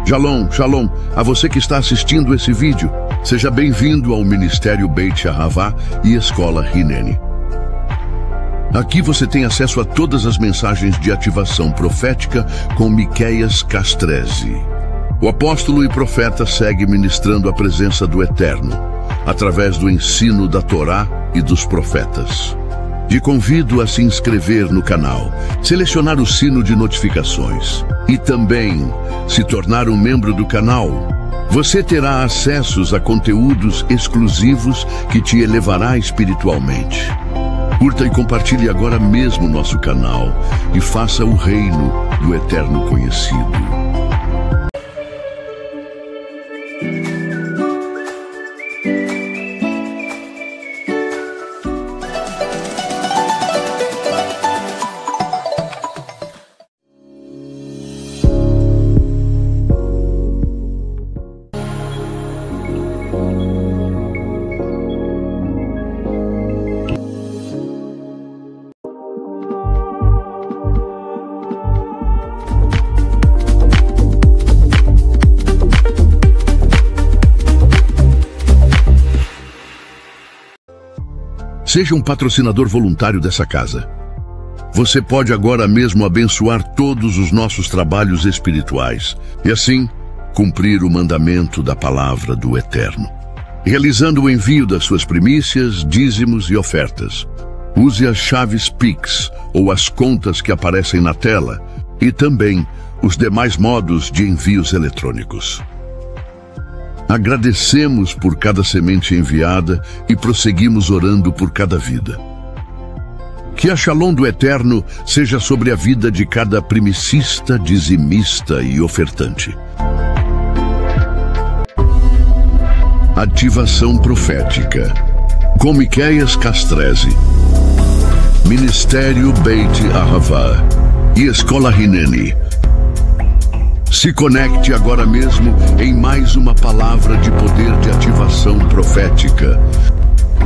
Shalom, shalom, a você que está assistindo esse vídeo. Seja bem-vindo ao Ministério Beit Ahavá e Escola Hineni. Aqui você tem acesso a todas as mensagens de ativação profética com Miqueias Castrezi. O apóstolo e profeta segue ministrando a presença do Eterno, através do ensino da Torá e dos profetas. Te convido a se inscrever no canal, selecionar o sino de notificações e também se tornar um membro do canal. Você terá acessos a conteúdos exclusivos que te elevará espiritualmente. Curta e compartilhe agora mesmo nosso canal e faça o reino do Eterno conhecido. Seja um patrocinador voluntário dessa casa. Você pode agora mesmo abençoar todos os nossos trabalhos espirituais e assim cumprir o mandamento da palavra do Eterno, realizando o envio das suas primícias, dízimos e ofertas. Use as chaves Pix ou as contas que aparecem na tela e também os demais modos de envios eletrônicos. Agradecemos por cada semente enviada e prosseguimos orando por cada vida. Que a Shalom do Eterno seja sobre a vida de cada primicista, dizimista e ofertante. Ativação profética com Miqueias Castrezi, Ministério Beit Ahavá e Escola Hineni. Se conecte agora mesmo em mais uma palavra de poder de ativação profética,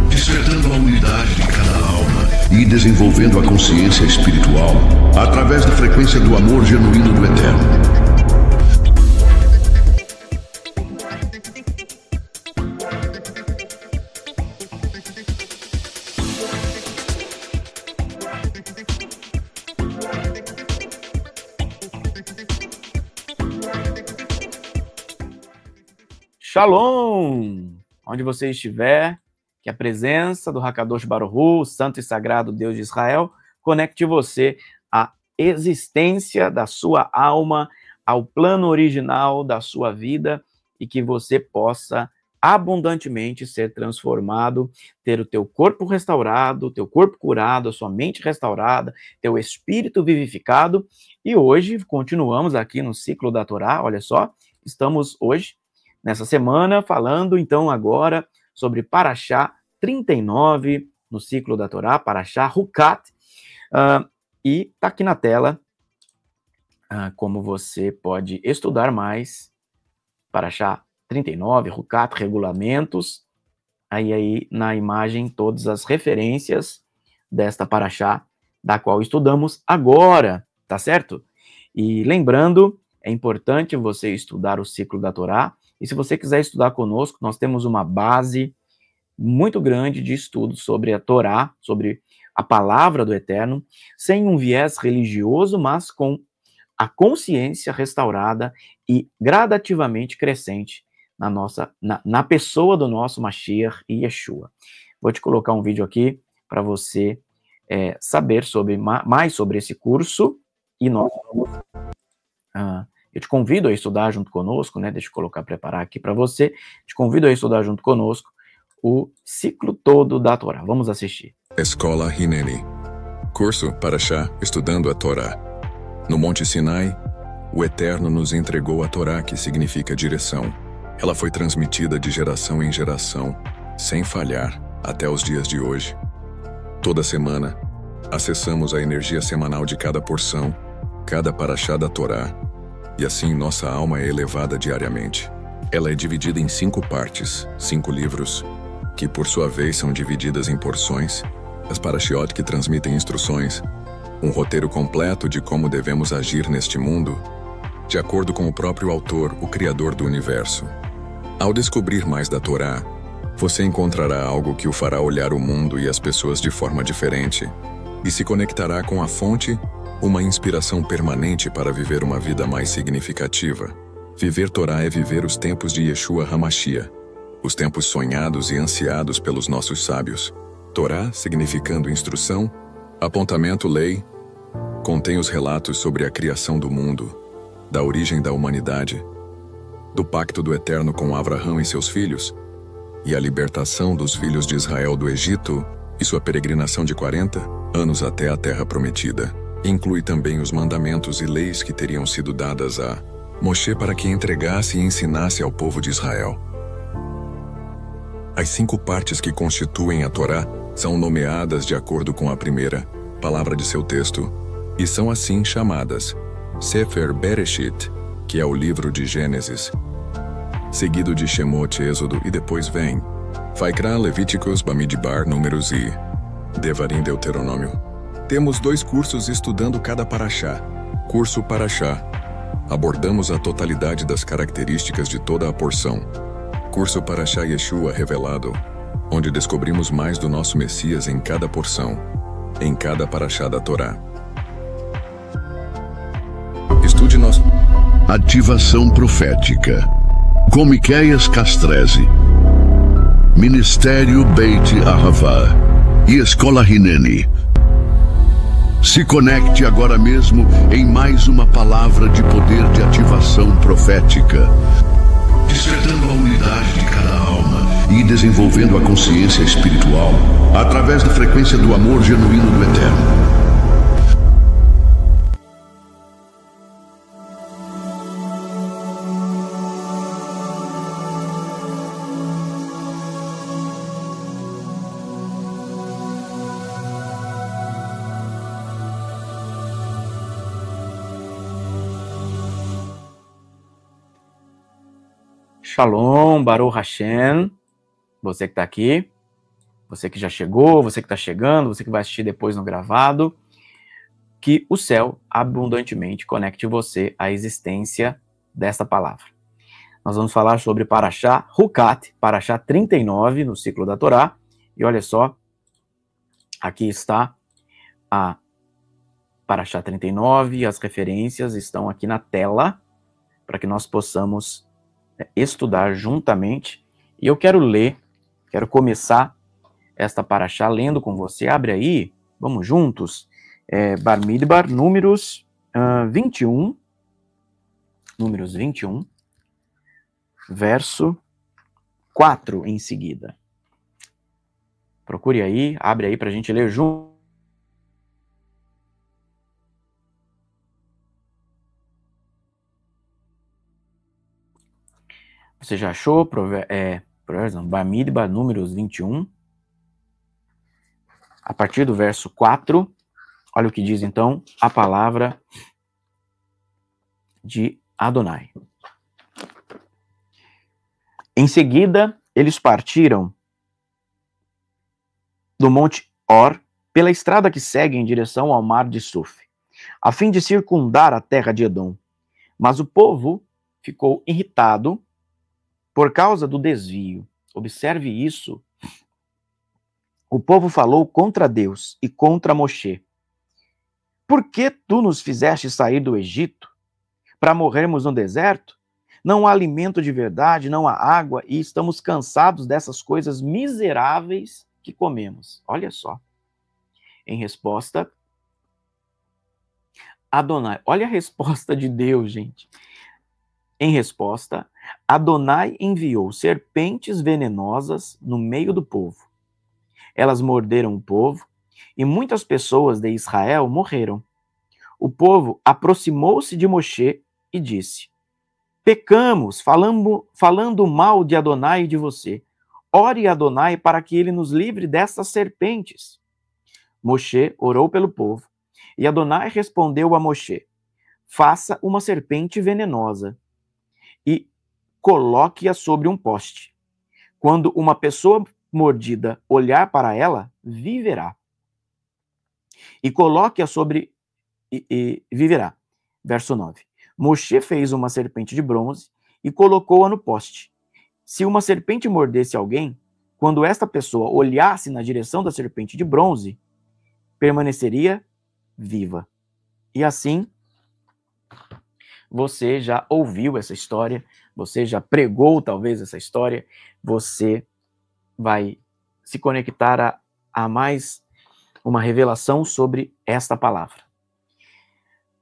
despertando a unidade de cada alma e desenvolvendo a consciência espiritual através da frequência do amor genuíno do Eterno. Shalom! Onde você estiver, que a presença do Hakadosh Baruch Hu, o Santo e Sagrado Deus de Israel, conecte você à existência da sua alma, ao plano original da sua vida e que você possa abundantemente ser transformado, ter o teu corpo restaurado, o teu corpo curado, a sua mente restaurada, teu espírito vivificado. E hoje continuamos aqui no ciclo da Torá, olha só, estamos hoje nessa semana, falando então agora sobre Parashá 39, no ciclo da Torá, Parashá Hukat, e está aqui na tela como você pode estudar mais, Parashá 39, Hukat, regulamentos, aí na imagem todas as referências desta Parashá, da qual estudamos agora, tá certo? E lembrando, é importante você estudar o ciclo da Torá. E se você quiser estudar conosco, nós temos uma base muito grande de estudo sobre a Torá, sobre a palavra do Eterno, sem um viés religioso, mas com a consciência restaurada e gradativamente crescente na pessoa do nosso Mashiach e Yeshua. Vou te colocar um vídeo aqui para você saber mais sobre esse curso e nós vamos... eu te convido a estudar junto conosco, né? Deixa eu preparar aqui para você. Te convido a estudar junto conosco o ciclo todo da Torá. Vamos assistir. Escola Hineni. Curso Parashá Estudando a Torá. No Monte Sinai, o Eterno nos entregou a Torá, que significa direção. Ela foi transmitida de geração em geração, sem falhar, até os dias de hoje. Toda semana, acessamos a energia semanal de cada porção, cada Parashá da Torá, e assim nossa alma é elevada diariamente. Ela é dividida em 5 partes, 5 livros, que por sua vez são divididas em porções, as parashiot que transmitem instruções, um roteiro completo de como devemos agir neste mundo, de acordo com o próprio autor, o Criador do Universo. Ao descobrir mais da Torá, você encontrará algo que o fará olhar o mundo e as pessoas de forma diferente, e se conectará com a fonte, uma inspiração permanente para viver uma vida mais significativa. Viver Torá é viver os tempos de Yeshua HaMashiach, os tempos sonhados e ansiados pelos nossos sábios. Torá, significando instrução, apontamento, lei, contém os relatos sobre a criação do mundo, da origem da humanidade, do pacto do Eterno com Abraão e seus filhos, e a libertação dos filhos de Israel do Egito e sua peregrinação de 40 anos até a Terra Prometida. Inclui também os mandamentos e leis que teriam sido dadas a Moshe para que entregasse e ensinasse ao povo de Israel. As 5 partes que constituem a Torá são nomeadas de acordo com a primeira palavra de seu texto, e são assim chamadas Sefer Bereshit, que é o livro de Gênesis, seguido de Shemot, Êxodo, e depois vem Vaikra, Levíticos, Bamidbar, Números e Devarim, Deuteronômio. Temos 2 cursos estudando cada paraxá. Curso Paraxá. Abordamos a totalidade das características de toda a porção. Curso Paraxá Yeshua Revelado, onde descobrimos mais do nosso Messias em cada porção, em cada paraxá da Torá. Estude nosso... Ativação profética. Com Miqueias Castrese, Ministério Beit Ahavá e Escola Hineni. Se conecte agora mesmo em mais uma palavra de poder de ativação profética, despertando a unidade de cada alma e desenvolvendo a consciência espiritual através da frequência do amor genuíno do Eterno. Shalom, Baruch Hashem, você que está aqui, você que já chegou, você que está chegando, você que vai assistir depois no gravado, que o céu abundantemente conecte você à existência desta palavra. Nós vamos falar sobre Paraxá Hukat, Paraxá 39 no ciclo da Torá, e olha só, aqui está a Paraxá 39, as referências estão aqui na tela, para que nós possamos estudar juntamente, e eu quero começar esta paraxá lendo com você. Abre aí, vamos juntos, Bamidbar, Números 21, verso 4 em seguida. Procure aí, abre aí para a gente ler junto. Você já achou? Bamidbar, Números 21. A partir do verso 4, olha o que diz então a palavra de Adonai. Em seguida, eles partiram do Monte Or pela estrada que segue em direção ao mar de Suf, a fim de circundar a terra de Edom. Mas o povo ficou irritado por causa do desvio. Observe isso. O povo falou contra Deus e contra Moshe. Por que tu nos fizeste sair do Egito para morrermos no deserto? Não há alimento de verdade, não há água, e estamos cansados dessas coisas miseráveis que comemos. Olha só. Em resposta, Adonai. Olha a resposta de Deus, gente. Em resposta, Adonai enviou serpentes venenosas no meio do povo. Elas morderam o povo e muitas pessoas de Israel morreram. O povo aproximou-se de Moshe e disse: pecamos, falando mal de Adonai e de você. Ore a Adonai para que ele nos livre dessas serpentes. Moshe orou pelo povo e Adonai respondeu a Moshe: faça uma serpente venenosa e coloque-a sobre um poste. Quando uma pessoa mordida olhar para ela, viverá. E coloque-a sobre... e viverá. Verso 9. Moshe fez uma serpente de bronze e colocou-a no poste. Se uma serpente mordesse alguém, quando esta pessoa olhasse na direção da serpente de bronze, permaneceria viva. E assim, você já ouviu essa história, você já pregou talvez essa história, você vai se conectar a mais uma revelação sobre esta palavra.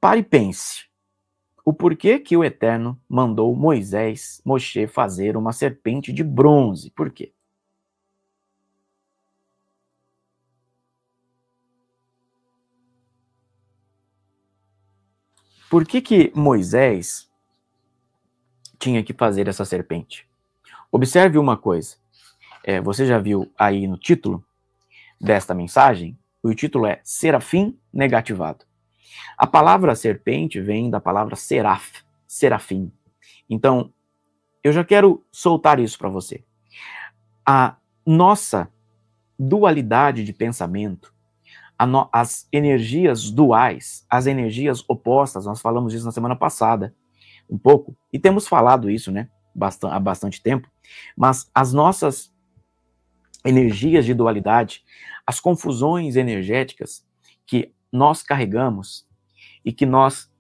Pare e pense. O porquê que o Eterno mandou Moshe, fazer uma serpente de bronze? Por quê? Por que Moisés tinha que fazer essa serpente? Observe uma coisa. Você já viu aí no título desta mensagem? O título é Serafim Negativado. A palavra serpente vem da palavra serafim. Então, eu já quero soltar isso para você. A nossa dualidade de pensamento, as energias duais, as energias opostas, nós falamos disso na semana passada, um pouco, e temos falado isso, né, há bastante tempo, mas as nossas energias de dualidade, as confusões energéticas que nós carregamos e que nós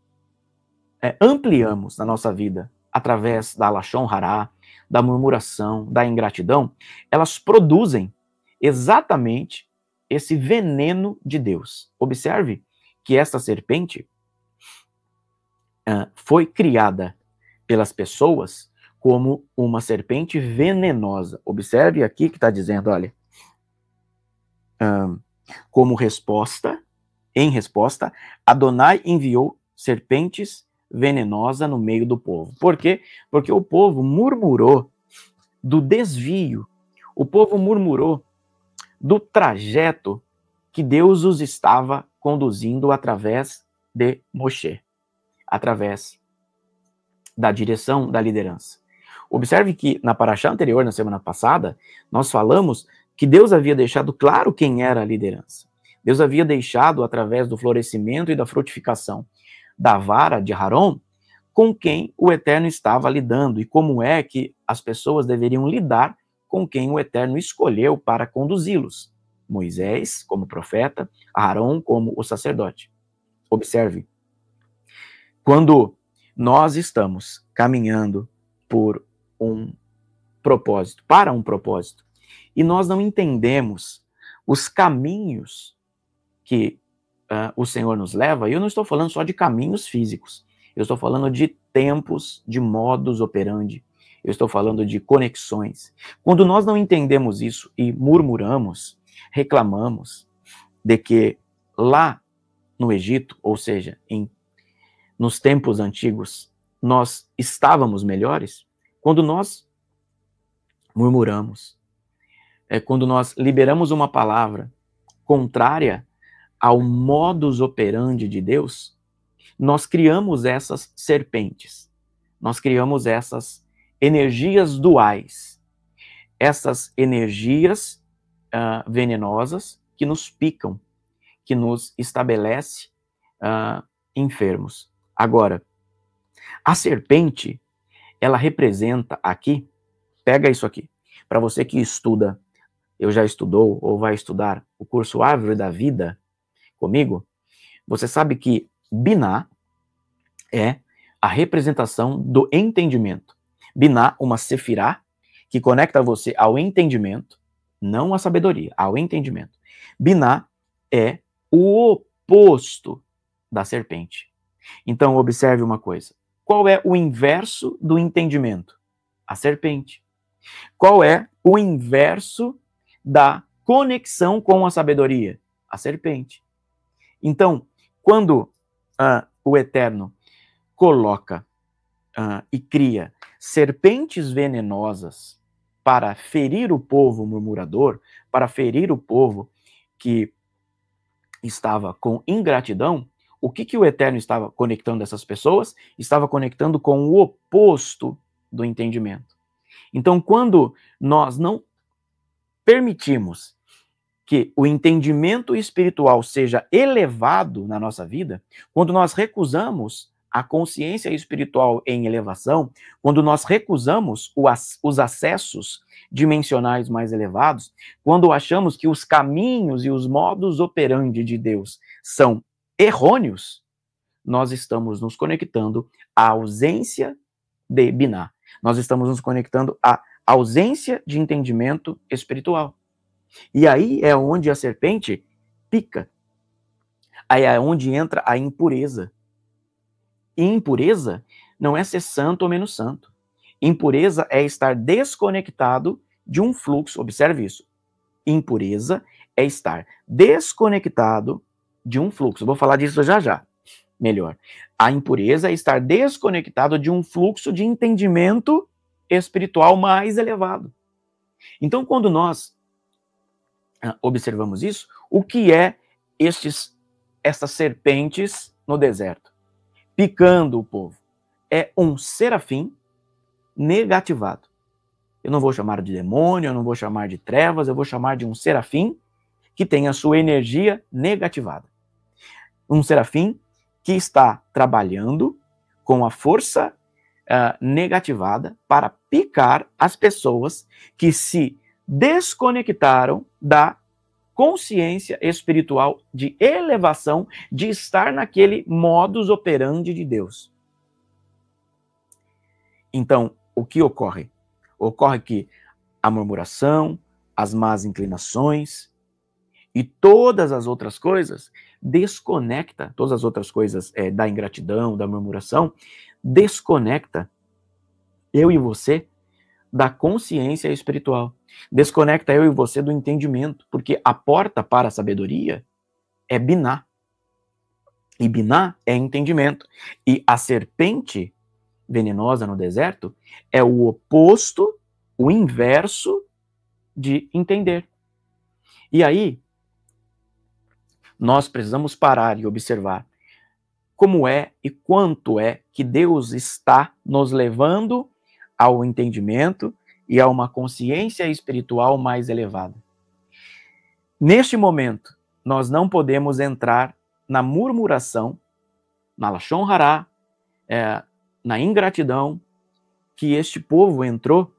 ampliamos na nossa vida através da Lashon Hará, da murmuração, da ingratidão, elas produzem exatamente esse veneno de Deus. Observe que esta serpente foi criada pelas pessoas como uma serpente venenosa. Observe aqui que está dizendo, olha, como resposta, em resposta, Adonai enviou serpentes venenosas no meio do povo. Por quê? Porque o povo murmurou do desvio, o povo murmurou do trajeto que Deus os estava conduzindo através de Moshe, através da direção da liderança. Observe que na paraxá anterior, na semana passada, nós falamos que Deus havia deixado claro quem era a liderança. Deus havia deixado, através do florescimento e da frutificação da vara de Haron, com quem o Eterno estava lidando e como é que as pessoas deveriam lidar com quem o Eterno escolheu para conduzi-los. Moisés, como profeta, Arão, como o sacerdote. Observe, quando nós estamos caminhando por um propósito, para um propósito, e nós não entendemos os caminhos que o Senhor nos leva, e eu não estou falando só de caminhos físicos, eu estou falando de tempos, de modus operandi, eu estou falando de conexões. Quando nós não entendemos isso e murmuramos, reclamamos de que lá no Egito, ou seja, nos tempos antigos, nós estávamos melhores, quando nós murmuramos, quando nós liberamos uma palavra contrária ao modus operandi de Deus, nós criamos essas serpentes, nós criamos essas energias duais, essas energias venenosas que nos picam, que nos estabelece enfermos. Agora, a serpente, ela representa aqui, pega isso aqui, para você que estuda, eu já estudou ou vai estudar o curso Árvore da Vida comigo, você sabe que Biná é a representação do entendimento. Biná, uma sefirá, que conecta você ao entendimento, não à sabedoria, ao entendimento. Biná é o oposto da serpente. Então, observe uma coisa. Qual é o inverso do entendimento? A serpente. Qual é o inverso da conexão com a sabedoria? A serpente. Então, quando o Eterno coloca e cria serpentes venenosas para ferir o povo murmurador, para ferir o povo que estava com ingratidão, o que o Eterno estava conectando essas pessoas? Estava conectando com o oposto do entendimento. Então, quando nós não permitimos que o entendimento espiritual seja elevado na nossa vida, quando nós recusamos a consciência espiritual em elevação, quando nós recusamos os acessos dimensionais mais elevados, quando achamos que os caminhos e os modus operandi de Deus são errôneos, nós estamos nos conectando à ausência de Binah. Nós estamos nos conectando à ausência de entendimento espiritual. E aí é onde a serpente pica. Aí é onde entra a impureza. E impureza não é ser santo ou menos santo. Impureza é estar desconectado de um fluxo. Observe isso. Impureza é estar desconectado de um fluxo. Vou falar disso já já. Melhor. A impureza é estar desconectado de um fluxo de entendimento espiritual mais elevado. Então, quando nós observamos isso, o que é essas serpentes no deserto, picando o povo? É um serafim negativado. Eu não vou chamar de demônio, eu não vou chamar de trevas, eu vou chamar de um serafim que tem a sua energia negativada. Um serafim que está trabalhando com a força negativada para picar as pessoas que se desconectaram da consciência espiritual de elevação, de estar naquele modus operandi de Deus. Então, o que ocorre? Ocorre que a murmuração, as más inclinações e todas as outras coisas desconecta, todas as outras coisas da ingratidão, da murmuração, desconecta eu e você da consciência espiritual. Desconecta eu e você do entendimento, porque a porta para a sabedoria é Binah. E Binah é entendimento. E a serpente venenosa no deserto é o oposto, o inverso de entender. E aí, nós precisamos parar e observar como é e quanto é que Deus está nos levando ao entendimento e a uma consciência espiritual mais elevada. Neste momento, nós não podemos entrar na murmuração, na Lashon Hará, na ingratidão que este povo entrou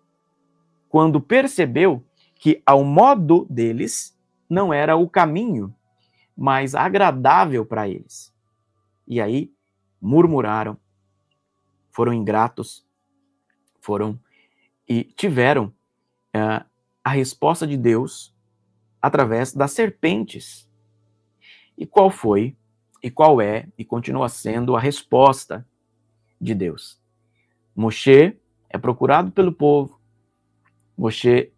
quando percebeu que ao modo deles não era o caminho mais agradável para eles. E aí murmuraram, foram ingratos, e tiveram a resposta de Deus através das serpentes. E qual foi, e qual é, e continua sendo a resposta de Deus? Moshe é procurado pelo povo, Moshe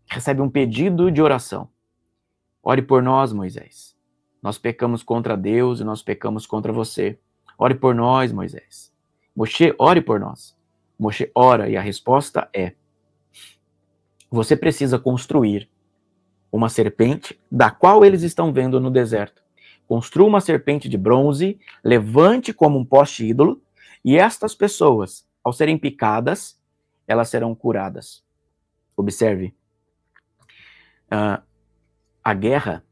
recebe um pedido de oração. Ore por nós, Moisés. Nós pecamos contra Deus e nós pecamos contra você. Ore por nós, Moisés. Moshe, ore por nós. Moshe ora e a resposta é: você precisa construir uma serpente da qual eles estão vendo no deserto. Construa uma serpente de bronze, levante como um poste ídolo, e estas pessoas, ao serem picadas, elas serão curadas. Observe, a guerra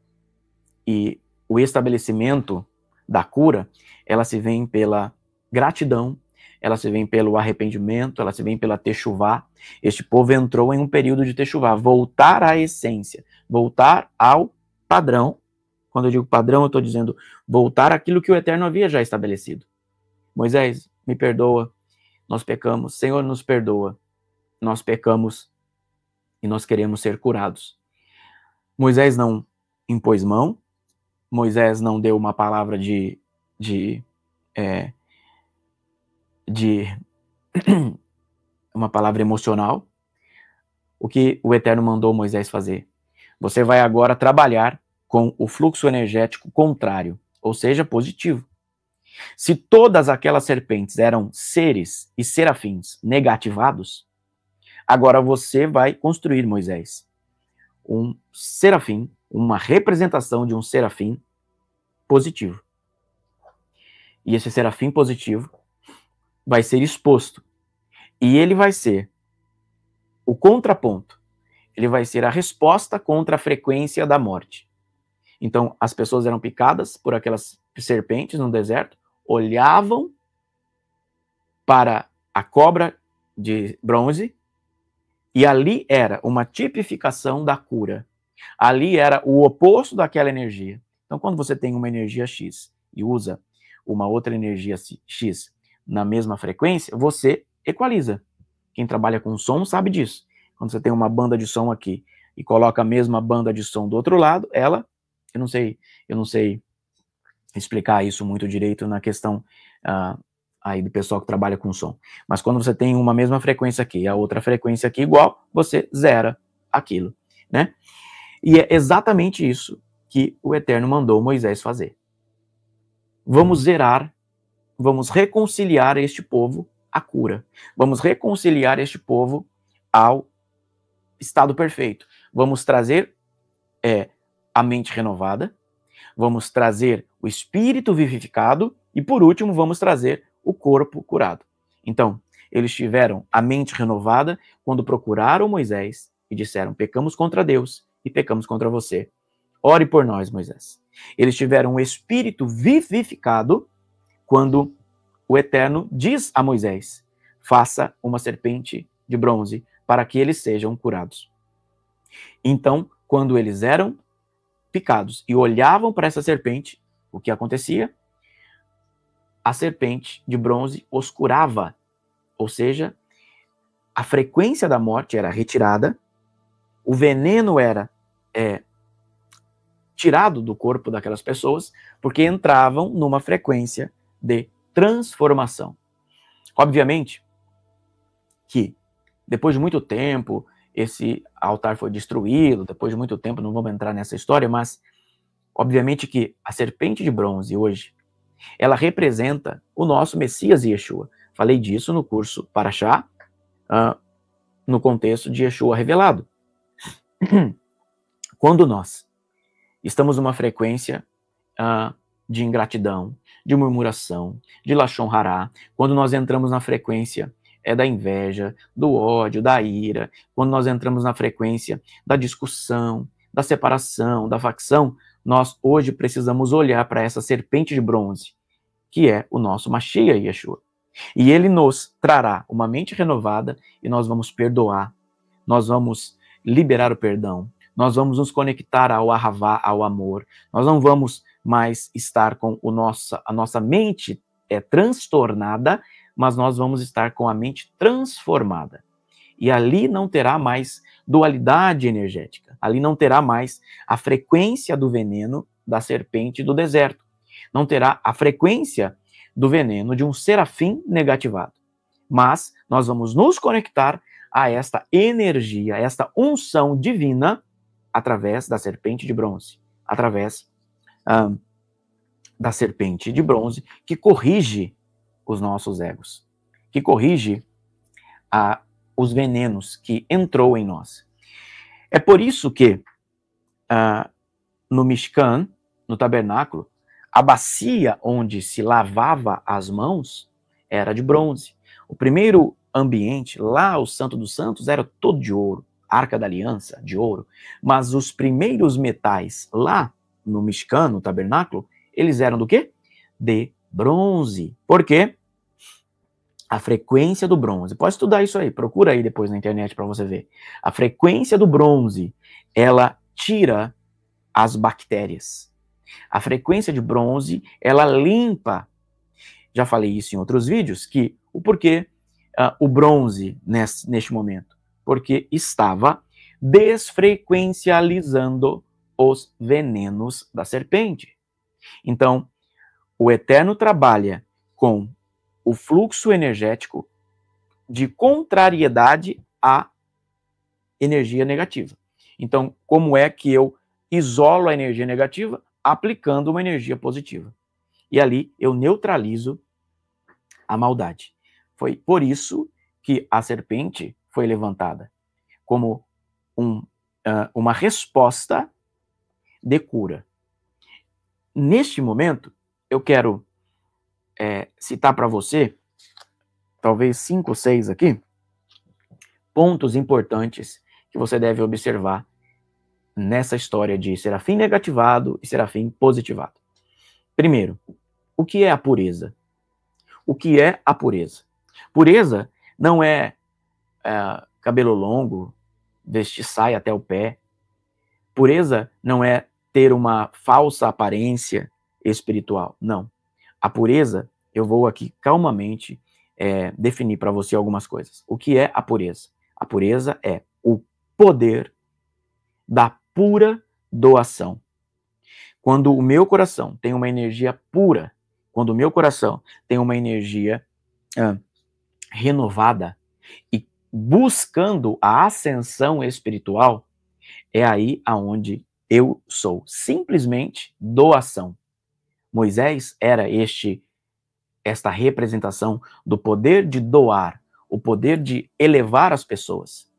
e o estabelecimento da cura, ela se vem pela gratidão, ela se vem pelo arrependimento, ela se vem pela techuvá. Este povo entrou em um período de techuvá, voltar à essência, voltar ao padrão. Quando eu digo padrão, eu estou dizendo voltar àquilo que o Eterno havia já estabelecido. Moisés, me perdoa, nós pecamos. Senhor, nos perdoa, nós pecamos e nós queremos ser curados. Moisés não impôs mão, Moisés não deu uma palavra uma palavra emocional. O que o Eterno mandou Moisés fazer? Você vai agora trabalhar com o fluxo energético contrário, ou seja, positivo. Se todas aquelas serpentes eram seres e serafins negativados, agora você vai construir, Moisés, um serafim, uma representação de um serafim positivo. E esse serafim positivo vai ser exposto. E ele vai ser o contraponto. Ele vai ser a resposta contra a frequência da morte. Então, as pessoas eram picadas por aquelas serpentes no deserto, olhavam para a cobra de bronze, e ali era uma tipificação da cura. Ali era o oposto daquela energia. Então, quando você tem uma energia X e usa uma outra energia X na mesma frequência, você equaliza. Quem trabalha com som sabe disso. Quando você tem uma banda de som aqui e coloca a mesma banda de som do outro lado, ela, eu não sei explicar isso muito direito na questão aí do pessoal que trabalha com som. Mas quando você tem uma mesma frequência aqui e a outra frequência aqui igual, você zera aquilo, né? E é exatamente isso que o Eterno mandou Moisés fazer. Vamos zerar, vamos reconciliar este povo à cura. Vamos reconciliar este povo ao estado perfeito. Vamos trazer a mente renovada, vamos trazer o espírito vivificado e, por último, vamos trazer o corpo curado. Então, eles tiveram a mente renovada quando procuraram Moisés e disseram: pecamos contra Deus e pecamos contra você. Ore por nós, Moisés. Eles tiveram o espírito vivificado quando o Eterno diz a Moisés: faça uma serpente de bronze para que eles sejam curados. Então, quando eles eram picados e olhavam para essa serpente, o que acontecia? A serpente de bronze os curava, ou seja, a frequência da morte era retirada, o veneno era tirado do corpo daquelas pessoas, porque entravam numa frequência de transformação. Obviamente que, depois de muito tempo, esse altar foi destruído, depois de muito tempo, não vamos entrar nessa história, mas, obviamente que a serpente de bronze hoje, ela representa o nosso Messias Yeshua. Falei disso no curso Parashá, no contexto de Yeshua revelado. Quando nós estamos numa frequência de ingratidão, de murmuração, de Lashon Hará, quando nós entramos na frequência da inveja, do ódio, da ira, quando nós entramos na frequência da discussão, da separação, da facção, nós hoje precisamos olhar para essa serpente de bronze, que é o nosso Mashiach Yeshua. E ele nos trará uma mente renovada e nós vamos perdoar, nós vamos liberar o perdão, nós vamos nos conectar ao Ahavá, ao amor, nós não vamos mais estar com a nossa mente transtornada, mas nós vamos estar com a mente transformada. E ali não terá mais dualidade energética, ali não terá mais a frequência do veneno da serpente do deserto, não terá a frequência do veneno de um serafim negativado. Mas nós vamos nos conectar a esta energia, a esta unção divina, através da serpente de bronze, através da serpente de bronze, que corrige os nossos egos, que corrige os venenos que entrou em nós. É por isso que no Mishkan, no tabernáculo, a bacia onde se lavava as mãos era de bronze. O primeiro ambiente, lá o Santo dos Santos, era todo de ouro, Arca da Aliança, de ouro. Mas os primeiros metais lá no Mishkan, no tabernáculo, eles eram do quê? De bronze. Por quê? A frequência do bronze. Pode estudar isso aí, procura aí depois na internet para você ver. A frequência do bronze, ela tira as bactérias. A frequência de bronze, ela limpa. Já falei isso em outros vídeos, que o porquê o bronze neste momento? Porque estava desfrequencializando os venenos da serpente. Então, o Eterno trabalha com o fluxo energético de contrariedade à energia negativa. Então, como é que eu isolo a energia negativa? Aplicando uma energia positiva. E ali eu neutralizo a maldade. Foi por isso que a serpente foi levantada como uma resposta de cura. Neste momento, eu quero citar para você, talvez 5 ou 6 aqui, pontos importantes que você deve observar nessa história de serafim negativado e serafim positivado. Primeiro, o que é a pureza? O que é a pureza? Pureza não é cabelo longo, vestir saia até o pé. Pureza não é ter uma falsa aparência espiritual. Não. A pureza, eu vou aqui calmamente definir para você algumas coisas. O que é a pureza? A pureza é o poder da pura doação. Quando o meu coração tem uma energia pura, quando o meu coração tem uma energia renovada e buscando a ascensão espiritual, é aí aonde eu sou. Simplesmente doação. Moisés era esta representação do poder de doar, o poder de elevar as pessoas.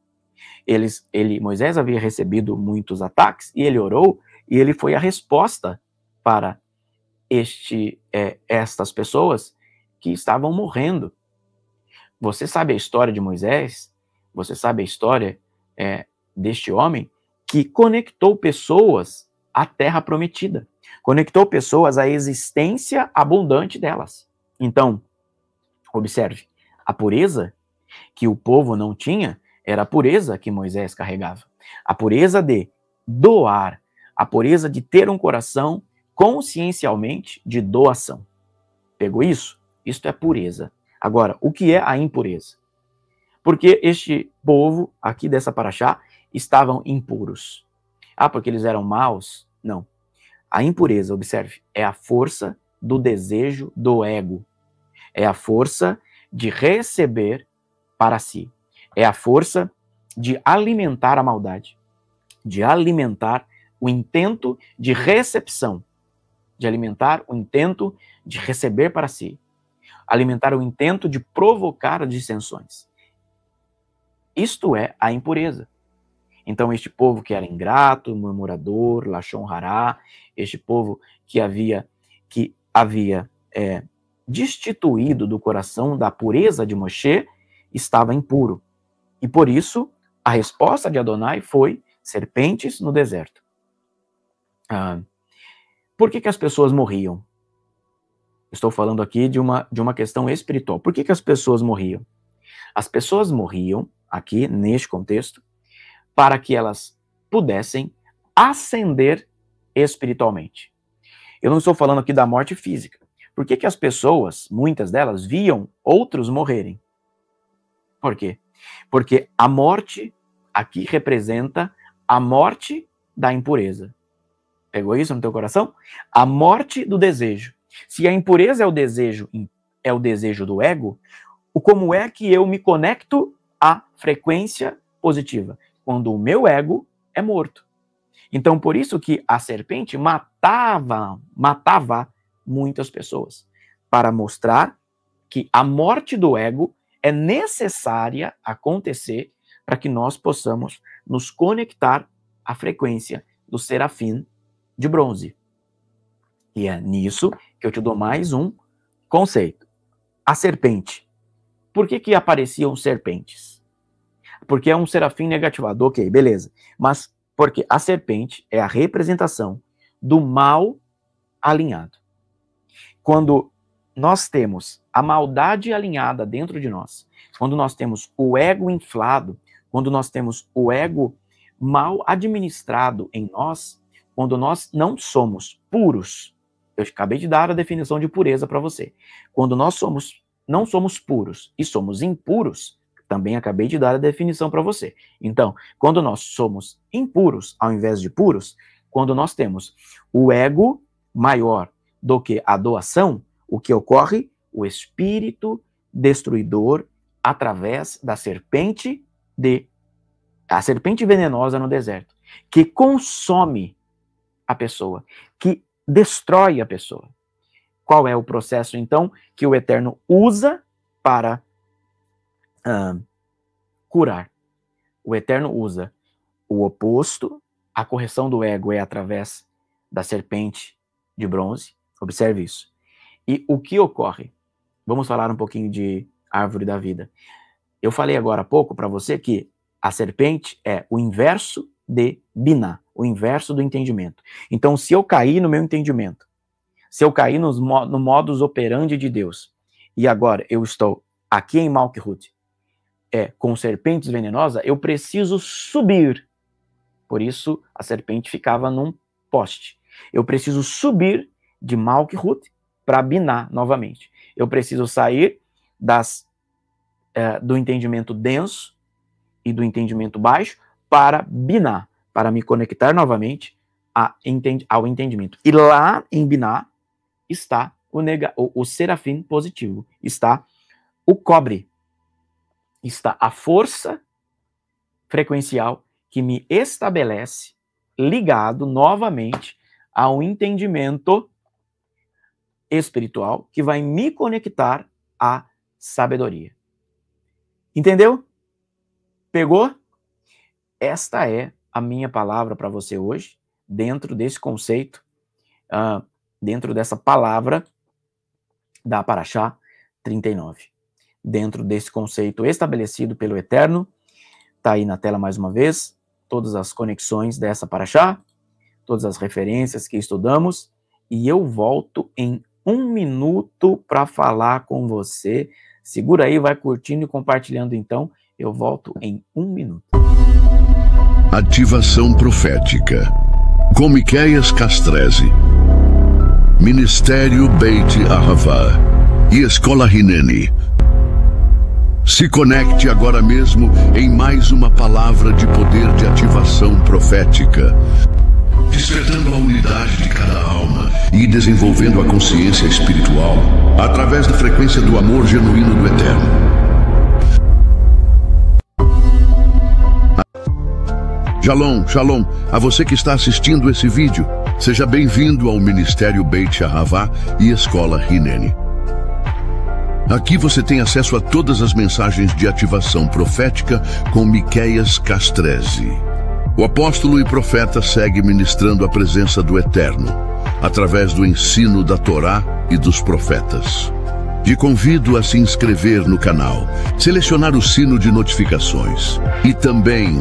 Moisés havia recebido muitos ataques e ele orou e ele foi a resposta para estas pessoas que estavam morrendo. Você sabe a história de Moisés? Você sabe a história deste homem que conectou pessoas à terra prometida, conectou pessoas à existência abundante delas. Então, observe, a pureza que o povo não tinha era a pureza que Moisés carregava. A pureza de doar, a pureza de ter um coração consciencialmente de doação. Pegou isso? Isto é pureza. Agora, o que é a impureza? Porque este povo aqui dessa paraxá estavam impuros. Porque eles eram maus? Não. A impureza, observe, é a força do desejo do ego. É a força de receber para si. É a força de alimentar a maldade. De alimentar o intento de recepção. De alimentar o intento de receber para si. Alimentar o intento de provocar dissensões. Isto é a impureza. Então, este povo que era ingrato, murmurador, lachon hará, este povo que havia destituído do coração da pureza de Moshe, estava impuro. E por isso, a resposta de Adonai foi serpentes no deserto. Por que as pessoas morriam? Estou falando aqui de uma questão espiritual. Por que as pessoas morriam? As pessoas morriam, aqui neste contexto, para que elas pudessem ascender espiritualmente. Eu não estou falando aqui da morte física. Por que as pessoas, muitas delas, viam outros morrerem? Por quê? Porque a morte aqui representa a morte da impureza. Pegou isso no teu coração? A morte do desejo. Se a impureza é o desejo do ego, como é que eu me conecto à frequência positiva? Quando o meu ego é morto. Então, por isso que a serpente matava muitas pessoas, para mostrar que a morte do ego é necessária acontecer para que nós possamos nos conectar à frequência do serafim de bronze. E é nisso que eu te dou mais um conceito. A serpente. Por que apareciam serpentes? Porque é um serafim negativado, ok, beleza. Mas porque a serpente é a representação do mal alinhado. Quando nós temos a maldade alinhada dentro de nós, quando nós temos o ego inflado, quando nós temos o ego mal administrado em nós, quando nós não somos puros, eu acabei de dar a definição de pureza para você. Quando nós não somos puros e somos impuros, também acabei de dar a definição para você. Então, quando nós somos impuros ao invés de puros, quando nós temos o ego maior do que a doação, o que ocorre? O espírito destruidor através da serpente a serpente venenosa no deserto, que consome a pessoa, que destrói a pessoa. Qual é o processo, então, que o Eterno usa para curar? O Eterno usa o oposto, a correção do ego é através da serpente de bronze. Observe isso. E o que ocorre? Vamos falar um pouquinho de árvore da vida. Eu falei agora há pouco para você que a serpente é o inverso de Biná, o inverso do entendimento. Então, se eu cair no meu entendimento, se eu cair no modus operandi de Deus, e agora eu estou aqui em Malkihut com serpentes venenosas, eu preciso subir. Por isso, a serpente ficava num poste. Eu preciso subir de Malkihut para Biná novamente. Eu preciso sair do entendimento denso e do entendimento baixo para Biná, para me conectar novamente ao entendimento. E lá em Biná está o serafim positivo, está o cobre, está a força frequencial que me estabelece ligado novamente a um entendimento espiritual que vai me conectar à sabedoria. Entendeu? Pegou? Esta é a minha palavra para você hoje, dentro desse conceito, dentro dessa palavra da Parashá 39. Dentro desse conceito estabelecido pelo Eterno, está aí na tela mais uma vez, todas as conexões dessa Parashá, todas as referências que estudamos, e eu volto em 1 minuto para falar com você. Segura aí, vai curtindo e compartilhando então, eu volto em 1 minuto. Ativação profética, com Miqueias Castrese, Ministério Beit Ahavá e Escola Hineni. Se conecte agora mesmo em mais uma palavra de poder de ativação profética, despertando a unidade de cada alma e desenvolvendo a consciência espiritual através da frequência do amor genuíno do Eterno. Shalom, shalom, a você que está assistindo esse vídeo, seja bem-vindo ao Ministério Beit Ahavá e Escola Hineni. Aqui você tem acesso a todas as mensagens de ativação profética com Miqueias Castrese. O apóstolo e profeta segue ministrando a presença do Eterno, através do ensino da Torá e dos profetas. Te convido a se inscrever no canal, selecionar o sino de notificações e também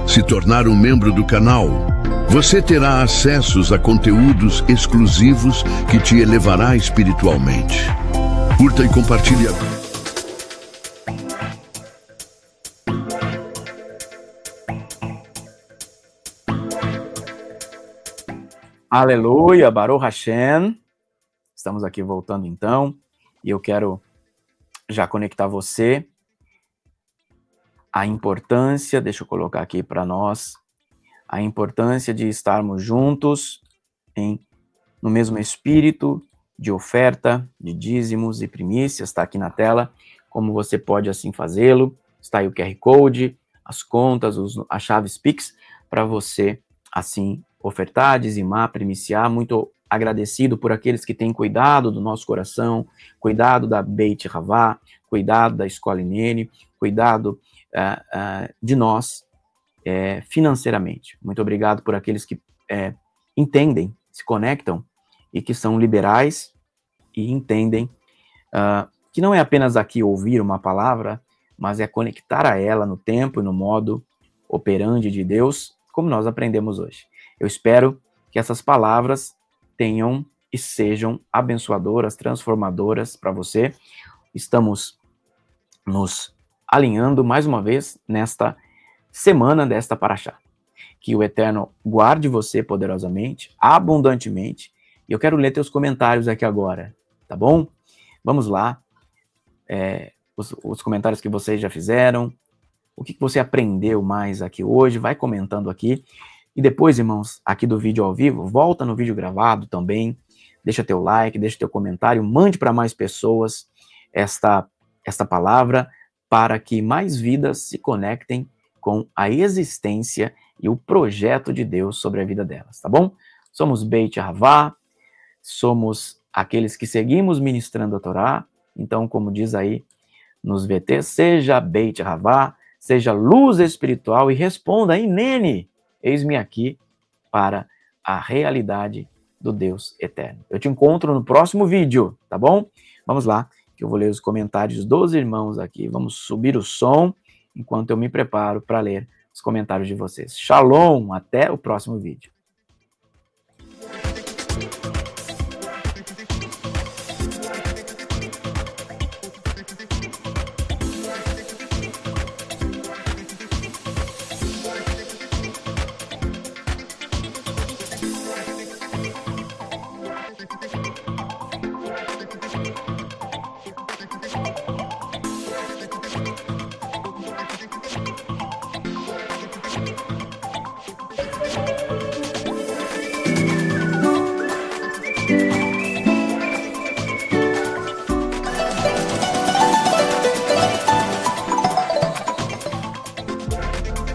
se tornar um membro do canal. Você terá acessos a conteúdos exclusivos que te elevará espiritualmente. Curta e compartilhe agora. Aleluia, Baruch Hashem. Estamos aqui voltando então, e eu quero já conectar você à importância, deixa eu colocar aqui para nós, a importância de estarmos juntos no mesmo espírito de oferta, de dízimos e primícias. Está aqui na tela, como você pode assim fazê-lo. Está aí o QR Code, as contas, as chaves Pix, para você assim ofertar, dizimar, primiciar. Muito agradecido por aqueles que têm cuidado do nosso coração, cuidado da Beit Ahavá, cuidado da Escola Hineni, cuidado de nós financeiramente. Muito obrigado por aqueles que entendem, se conectam e que são liberais e entendem que não é apenas aqui ouvir uma palavra, mas é conectar a ela no tempo e no modo operandi de Deus, como nós aprendemos hoje. Eu espero que essas palavras tenham e sejam abençoadoras, transformadoras para você. Estamos nos alinhando mais uma vez nesta semana desta Parashá. Que o Eterno guarde você poderosamente, abundantemente. E eu quero ler teus comentários aqui agora, tá bom? Vamos lá. Os comentários que vocês já fizeram. O que você aprendeu mais aqui hoje? Vai comentando aqui. E depois, irmãos, aqui do vídeo ao vivo, volta no vídeo gravado também. Deixa teu like, deixa teu comentário. Mande para mais pessoas esta palavra para que mais vidas se conectem com a existência e o projeto de Deus sobre a vida delas, tá bom? Somos Beit Ahavá, somos aqueles que seguimos ministrando a Torá. Então, como diz aí nos VT, seja Beit Ahavá, seja luz espiritual e responda, Hineni, eis-me aqui para a realidade do Deus eterno. Eu te encontro no próximo vídeo, tá bom? Vamos lá, que eu vou ler os comentários dos irmãos aqui. Vamos subir o som enquanto eu me preparo para ler os comentários de vocês. Shalom, até o próximo vídeo.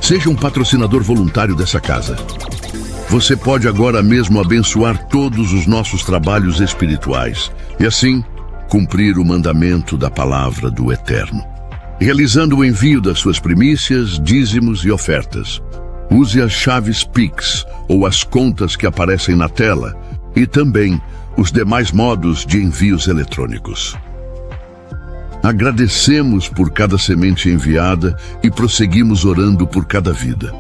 Seja um patrocinador voluntário dessa casa. Você pode agora mesmo abençoar todos os nossos trabalhos espirituais e assim cumprir o mandamento da palavra do Eterno, realizando o envio das suas primícias, dízimos e ofertas. Use as chaves Pix ou as contas que aparecem na tela e também os demais modos de envios eletrônicos. Agradecemos por cada semente enviada e prosseguimos orando por cada vida.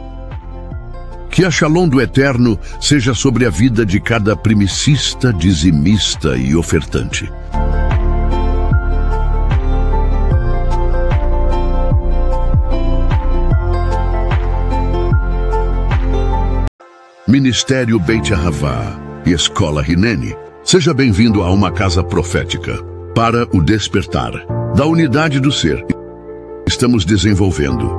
Que a Shalom do Eterno seja sobre a vida de cada primicista, dizimista e ofertante. Ministério Beit Ahavá e Escola Hineni, seja bem-vindo a uma casa profética para o despertar da unidade do ser. Estamos desenvolvendo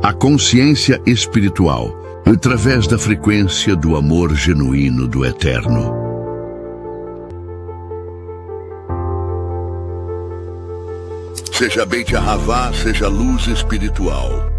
a consciência espiritual através da frequência do amor genuíno do Eterno. Seja Beit Ahavá, seja luz espiritual.